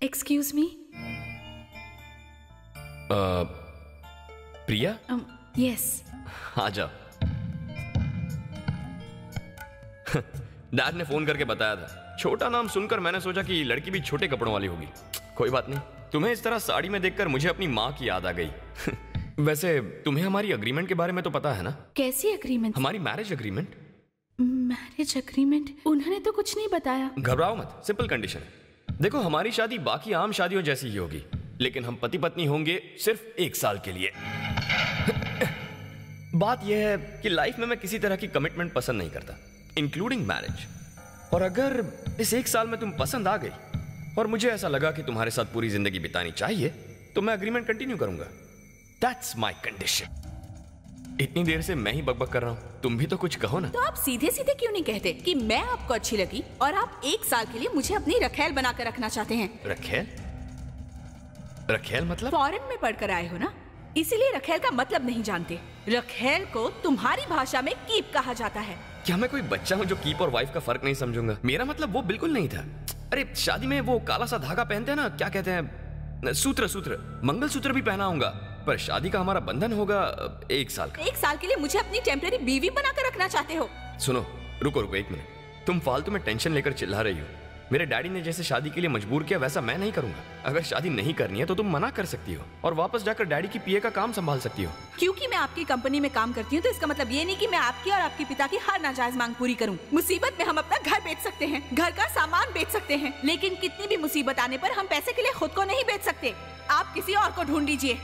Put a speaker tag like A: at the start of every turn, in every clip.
A: Excuse me.
B: प्रिया?
A: Yes.
B: आ जाओ। Dad ने phone करके बताया था। छोटा नाम सुनकर मैंने सोचा कि लड़की भी छोटे कपड़ों वाली होगी। कोई बात नहीं, तुम्हें इस तरह साड़ी में देखकर मुझे अपनी माँ की याद आ गई। वैसे तुम्हें हमारी अग्रीमेंट के बारे में तो पता है ना?
A: कैसी अग्रीमेंट?
B: हमारी मैरिज अग्रीमेंट।
A: Marriage agreement? उन्होंने तो कुछ नहीं बताया।
B: घबराओ मत, सिंपल कंडीशन है। देखो, हमारी शादी बाकी आम शादियों जैसी ही होगी, लेकिन हम पति पत्नी होंगे सिर्फ 1 साल के लिए। बात यह है कि लाइफ में मैं किसी तरह की कमिटमेंट पसंद नहीं करता, इंक्लूडिंग मैरिज। और अगर इस 1 साल में तुम पसंद आ गई और मुझे ऐसा लगा कि तुम्हारे साथ पूरी जिंदगी बितानी चाहिए, तो मैं अग्रीमेंट कंटिन्यू करूंगा। That's my condition. इतनी देर से मैं ही बकबक कर रहा हूं, तुम भी तो कुछ कहो ना।
A: तो आप सीधे सीधे क्यों नहीं कहते कि मैं आपको अच्छी लगी और आप 1 साल के लिए मुझे अपनी रखेल बनाकर रखना चाहते हैं?
B: रखेल? रखेल मतलब?
A: फॉरेन में पढ़कर आए हो ना, इसीलिए रखेल का मतलब नहीं जानते। रखेल को तुम्हारी भाषा में कीप कहा जाता है।
B: क्या मैं कोई बच्चा हूँ जो कीप और वाइफ का फर्क नहीं समझूंगा? मेरा मतलब वो बिल्कुल नहीं था। अरे शादी में वो काला सा धागा पहनते हैं ना, क्या कहते हैं? सूत्र। सूत्र, मंगलसूत्र भी पहना होगा, पर शादी का हमारा बंधन होगा 1 साल का।
A: 1 साल के लिए मुझे अपनी टेम्परेरी बीवी बनाकर रखना चाहते हो?
B: सुनो, रुको 1 मिनट। तुम फालतू में टेंशन लेकर चिल्ला रही हो। मेरे डैडी ने जैसे शादी के लिए मजबूर किया, वैसा मैं नहीं करूंगा। अगर शादी नहीं करनी है तो तुम मना कर सकती हो और वापस जाकर डैडी की पीए का काम संभाल सकती हो।
A: क्योंकि मैं आपकी कंपनी में काम करती हूँ तो इसका मतलब ये नहीं कि मैं आपकी और आपके पिता की हर नाजायज मांग पूरी करूँ। मुसीबत में हम अपना घर बेच सकते हैं, घर का सामान बेच सकते हैं, लेकिन कितनी भी मुसीबत आने पर हम पैसे के लिए खुद को नहीं बेच सकते। आप किसी और को ढूंढ लीजिए।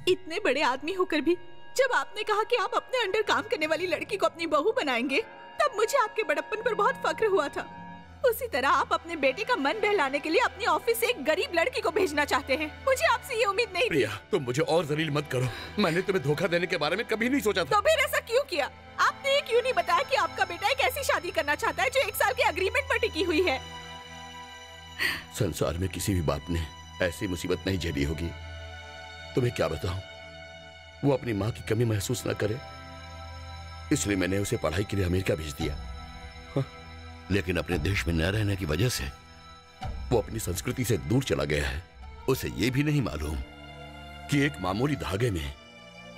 A: इतने बड़े आदमी होकर भी जब आपने कहा कि आप अपने अंडर काम करने वाली लड़की को अपनी बहू बनाएंगे, तब मुझे आपके बड़प्पन पर बहुत फक्र हुआ था। उसी तरह आप अपने बेटे का मन बहलाने के लिए अपनी ऑफिस से एक गरीब लड़की को भेजना चाहते हैं। मुझे आपसे ये उम्मीद नहीं थी।
C: प्रिया, तुम मुझे और जलील मत करो। मैंने तुम्हें धोखा देने के बारे में कभी नहीं सोचा था।
A: तो फिर ऐसा क्यों किया? आपने ये क्यों नहीं बताया कि आपका बेटा एक ऐसी शादी करना चाहता है जो 1 साल के अग्रीमेंट पर टिकी हुई है?
C: संसार में किसी भी बाप ने ऐसी मुसीबत नहीं झेली होगी। तुम्हें क्या बताऊं, वो अपनी माँ की कमी महसूस न करे, इसलिए मैंने उसे पढ़ाई के लिए अमेरिका भेज दिया। हाँ, लेकिन अपने देश में न रहने की वजह से वो अपनी संस्कृति से दूर चला गया है। उसे ये भी नहीं मालूम कि एक मामूली धागे में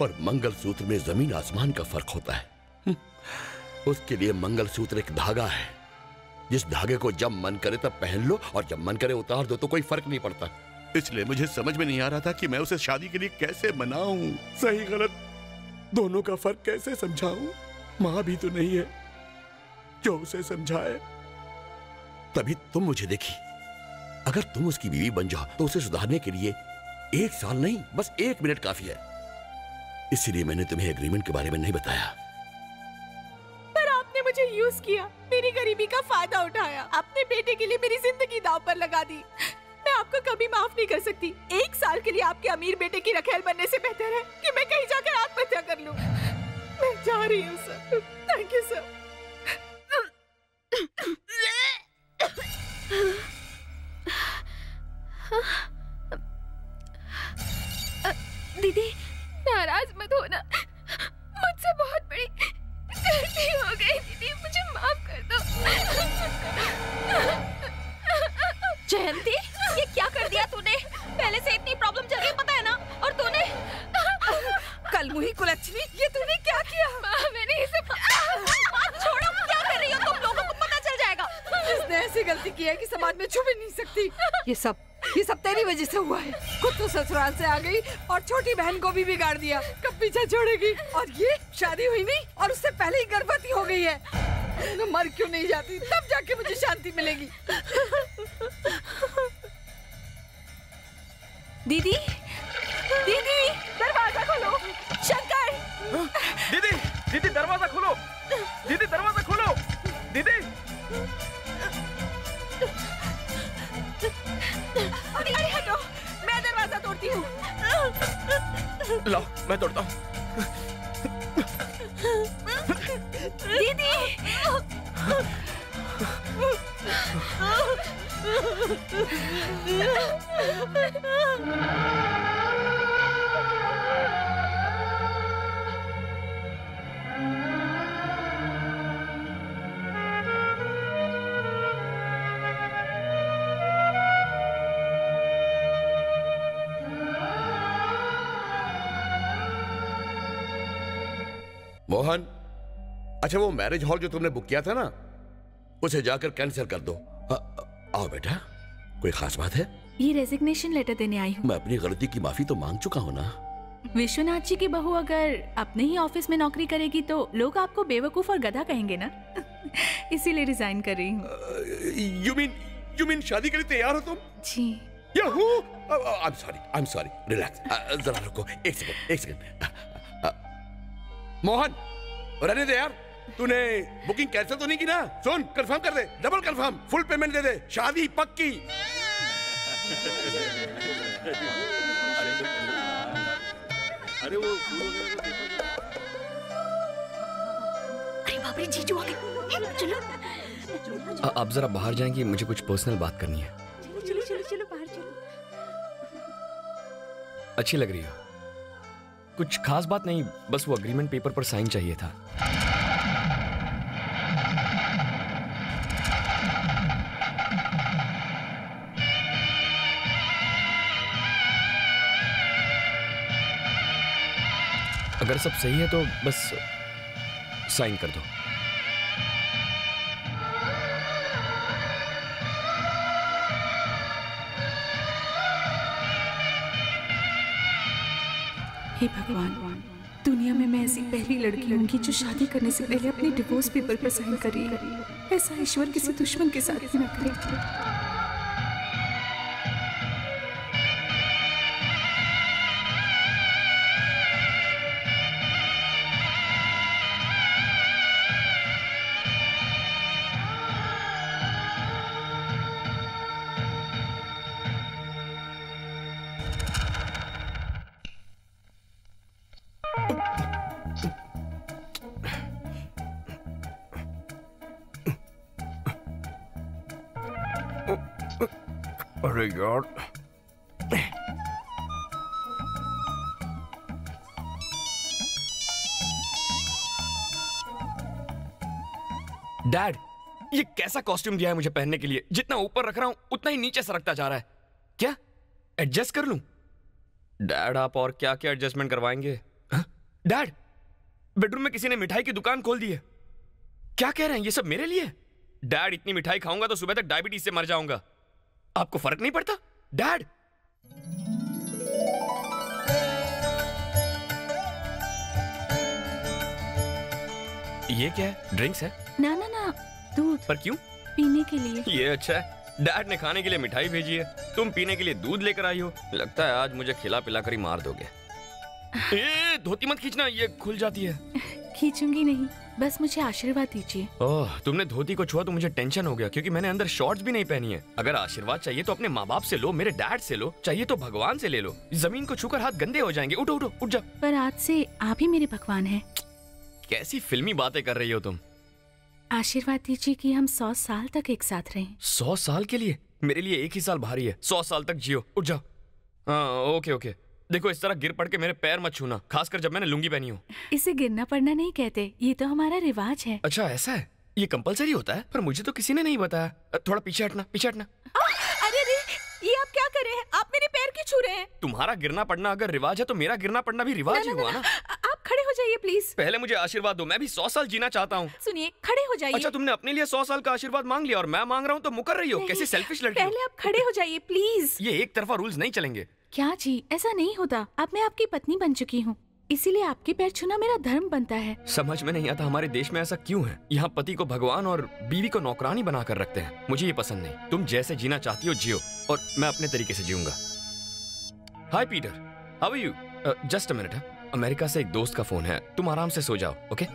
C: और मंगलसूत्र में जमीन आसमान का फर्क होता है। उसके लिए मंगलसूत्र एक धागा है, जिस धागे को जब मन करे तब पहन लो और जब मन करे उतार दो, तो कोई फर्क नहीं पड़ता। इसलिए मुझे समझ में नहीं आ रहा था कि मैं उसे शादी के लिए कैसे मनाऊं, सही गलत दोनों का फर्क कैसे समझाऊं। मां भी तो नहीं है जो उसे समझाए। तभी तुम मुझे देखी। अगर तुम उसकी बीवी बन जाओ तो उसे सुधारने के लिए 1 साल नहीं, बस 1 मिनट काफी है। इसीलिए मैंने तुम्हें एग्रीमेंट के बारे में नहीं बताया।
A: पर आपने मुझे यूज किया, मेरी गरीबी का फायदा उठाया, अपने बेटे के लिए मेरी जिंदगी दांव पर लगा दी। मैं आपको कभी माफ नहीं कर सकती। 1 साल के लिए आपके अमीर बेटे की रखेल बनने से बेहतर है कि मैं कहीं जाकर आत्महत्या कर लूं। मैं जा रही हूँ सर। Thank you sir.
D: दीदी, नाराज मत होना, मुझसे बहुत बड़ी गलती हो गई। दीदी, मुझे माफ कर दो।
E: जयंती, ये क्या कर दिया तूने? पहले से इतनी प्रॉब्लम चल रही, पता है ना? और तूने
D: कलमुही कुलच्छनी, ये तूने क्या किया? माँ, मैंने इसे
E: छोड़ो, क्या कर रही हो तुम? लोगों को पता चल जाएगा।
D: इसने ऐसी गलती की है कि समाज में छुप ही नहीं सकती। ये सब तेरी वजह से हुआ है। खुद तो ससुराल से आ गई और छोटी बहन को भी बिगाड़ दिया। कब पीछे छोड़ेगी? और ये शादी हुई नहीं और उससे पहले ही गर्भवती हो गई है। तो मर क्यों नहीं जाती? तब जाके मुझे शांति मिलेगी।
A: दीदी, दीदी, दरवाजा खोलो। शंकर,
F: दीदी, दीदी दरवाजा खोलो। दीदी दरवाजा खोलो। दीदी,
A: अरे हटो, मैं दरवाजा तोड़ती हूँ।
B: लाओ, मैं तोड़ता हूँ।
A: दीदी,
C: मोहन, अच्छा वो मैरिज हॉल जो तुमने बुक किया था ना, उसे जाकर कैंसिल कर दो। आओ बेटा, कोई खास बात है?
A: ये रेजिग्नेशन लेटर देने आई हूँ।
C: मैं अपनी गलती की माफी तो मांग चुका हूँ ना।
A: विश्वनाथ जी की बहू अगर अपने ही ऑफिस में नौकरी करेगी तो लोग आपको बेवकूफ और गधा कहेंगे ना। इसीलिए रिजाइन कर रही हूँ।
C: यू मीन शादी के लिए तैयार हो तुम?
A: जी।
C: याहू! I'm sorry. रिलैक्स। जरा रुको, एक सेकंड। मोहन, रहने दे यार। तूने बुकिंग कैंसिल तो नहीं की ना? सुन, कंफर्म कर दे, डबल कंफर्म, फुल पेमेंट दे दे, शादी पक्की।
E: अरे बाप रे, जीजू आ गए। चलो
B: आप जरा बाहर जाएंगी, मुझे कुछ पर्सनल बात करनी है।
E: चलो बाहर चलो।
B: अच्छी लग रही हो। कुछ खास बात नहीं, बस वो अग्रीमेंट पेपर पर साइन चाहिए था। अगर सब सही है तो बस साइन कर दो।
A: हे भगवान, दुनिया में मैं ऐसी पहली लड़की होंगी जो शादी करने से पहले अपने डिवोर्स पेपर पर साइन कर रही है। ऐसा ईश्वर किसी दुश्मन के साथ भी न करे।
B: अरे यार, डैड, ये कैसा कॉस्ट्यूम दिया है मुझे पहनने के लिए? जितना ऊपर रख रहा हूं उतना ही नीचे सरकता जा रहा है। क्या एडजस्ट कर लूं? डैड, आप और क्या क्या एडजस्टमेंट करवाएंगे? डैड, बेडरूम में किसी ने मिठाई की दुकान खोल दी है। क्या कह रहे हैं? ये सब मेरे लिए? डैड, इतनी मिठाई खाऊंगा तो सुबह तक डायबिटीज से मर जाऊंगा। आपको फर्क नहीं पड़ता? डैड, ये क्या है? ड्रिंक्स है?
A: ना ना ना, दूध।
B: पर क्यों?
A: पीने के लिए।
B: ये अच्छा है, डैड ने खाने के लिए मिठाई भेजी है, तुम पीने के लिए दूध लेकर आई हो। लगता है आज मुझे खिला पिला कर ही मार दोगे। ए, धोती मत खींचना, ये खुल जाती है।
A: खींचूंगी नहीं, बस मुझे आशीर्वाद दीजिए।
B: ओह, तुमने धोती को छुआ तो मुझे टेंशन हो गया, क्योंकि मैंने अंदर शॉर्ट्स भी नहीं पहनी है। अगर आशीर्वाद चाहिए तो अपने माँ बाप से लो, मेरे डैड से लो, चाहिए तो भगवान से ले लो। जमीन को छूकर हाथ गंदे हो जाएंगे। उठो उठो, उठ जाओ।
A: पर आज से आप ही मेरे भगवान हैं।
B: कैसी फिल्मी बातें कर रही हो तुम?
A: आशीर्वाद दीजिए कि हम 100 साल तक एक साथ रहें।
B: 100 साल के लिए? मेरे लिए एक ही साल भारी है। 100 साल तक जियो। उठ जाओ। हाँ, ओके ओके। देखो, इस तरह गिर पड़ के मेरे पैर मत छूना, खासकर जब मैंने लुंगी पहनी हो।
A: इसे गिरना पड़ना नहीं कहते, ये तो हमारा रिवाज है।
B: अच्छा, ऐसा है? ये कंपलसरी होता है? पर मुझे तो किसी ने नहीं बताया। थोड़ा पीछे हटना, पीछे हटना।
A: अरे रे, ये आप क्या कर रहे हैं? आप मेरे पैर क्यों छू रहे हैं?
B: तुम्हारा गिरना पड़ना अगर रिवाज है तो मेरा गिरना पड़ना भी रिवाज ही हुआ ना।
A: आप खड़े हो जाइए प्लीज।
B: पहले मुझे आशीर्वाद दो, मैं भी 100 साल जीना चाहता हूँ।
A: सुनिए, खड़े हो जाइए।
B: अच्छा, तुमने अपने लिए 100 साल का आशीर्वाद मांग लिया और मैं मांग रहा हूँ तो मुकर रही हो। कैसी सेल्फिश लड़की हो।
A: पहले आप खड़े हो जाइए प्लीज।
B: ये एक तरफा रूल्स नहीं चलेंगे।
A: क्या जी, ऐसा नहीं होता। अब मैं आपकी पत्नी बन चुकी हूँ, इसीलिए आपके पैर छूना मेरा धर्म बनता है।
B: समझ में नहीं आता हमारे देश में ऐसा क्यों है। यहाँ पति को भगवान और बीवी को नौकरानी बनाकर रखते हैं। मुझे ये पसंद नहीं। तुम जैसे जीना चाहती हो जियो, और मैं अपने तरीके से जीऊंगा। Hi Peter, how are you? Just a minute. America से एक दोस्त का फोन है, तुम आराम से सो जाओ, okay?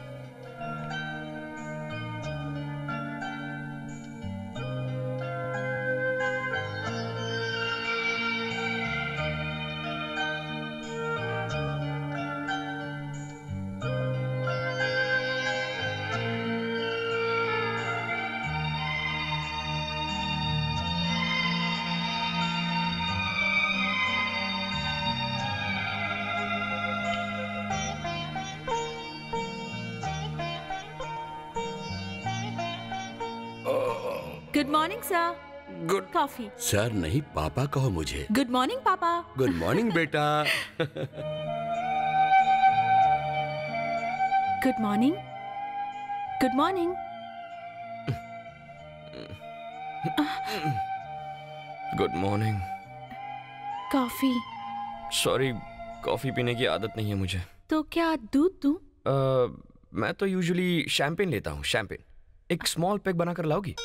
A: Good morning sir.
C: Good
A: coffee.
C: Sir नहीं, पापा कहो मुझे।
A: गुड मॉर्निंग पापा।
C: गुड मॉर्निंग बेटा।
A: Good morning. Good morning.
B: Good morning.
A: Coffee?
B: Sorry, coffee पीने की आदत नहीं है मुझे।
A: तो क्या दूध दूं?
B: मैं तो यूजुअली शैंपेन लेता हूँ। शैंपेन एक स्मॉल पैक बनाकर लाओगी?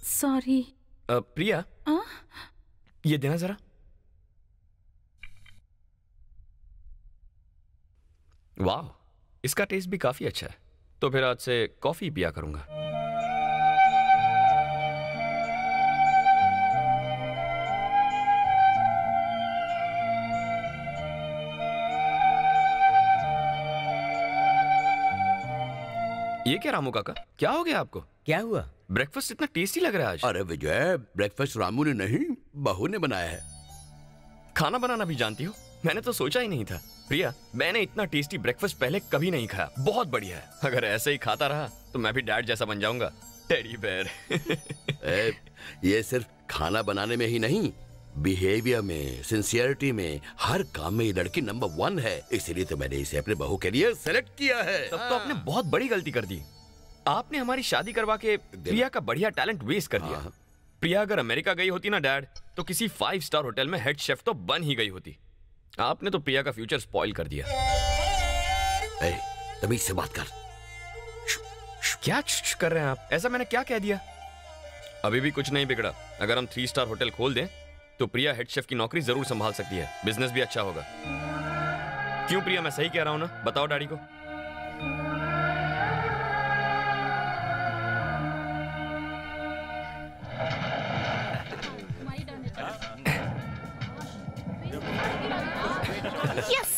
A: सॉरी।
B: प्रिया, ये देना जरा। वाह, इसका टेस्ट भी काफी अच्छा है। तो फिर आज से कॉफी पिया करूंगा। ये क्या रामू काका, क्या हो गया आपको?
G: क्या हुआ?
B: ब्रेकफास्ट इतना टेस्टी लग रहा है आज।
C: अरे विजय, ब्रेकफास्ट रामू ने नहीं, बहू ने बनाया है।
B: खाना बनाना भी जानती हो? मैंने तो सोचा ही नहीं था। प्रिया, मैंने इतना टेस्टी ब्रेकफास्ट पहले कभी नहीं खाया। बहुत बढ़िया है। अगर ऐसे ही खाता रहा तो मैं भी डैड जैसा बन जाऊंगा। Teddy bear.
C: ये सिर्फ खाना बनाने में ही नहीं, बिहेवियर में, सिंसियरिटी में, हर काम में ये लड़की नंबर 1 है। इसीलिए तो मैंने इसे अपने बहू के लिए सेलेक्ट किया है।
B: तब तो आपने बहुत बड़ी गलती कर दी। आपने हमारी शादी करवा के प्रिया का बढ़िया टैलेंट वेस्ट कर दिया। प्रिया अगर अमेरिका गई होती ना डैड, तो किसी 5 स्टार होटल में हेड शेफ तो बन ही गई होती। आपने तो प्रिया का फ्यूचर स्पॉइल कर दिया।
C: तमीज से बात कर।
B: क्या कर रहे हैं आप? ऐसा मैंने क्या कह दिया? अभी भी कुछ नहीं बिगड़ा। अगर हम 3 स्टार होटल खोल दें तो प्रिया हेड शेफ की नौकरी जरूर संभाल सकती है। बिजनेस भी अच्छा होगा। क्यों प्रिया, मैं सही कह रहा हूं ना? बताओ डैडी को।
E: यस,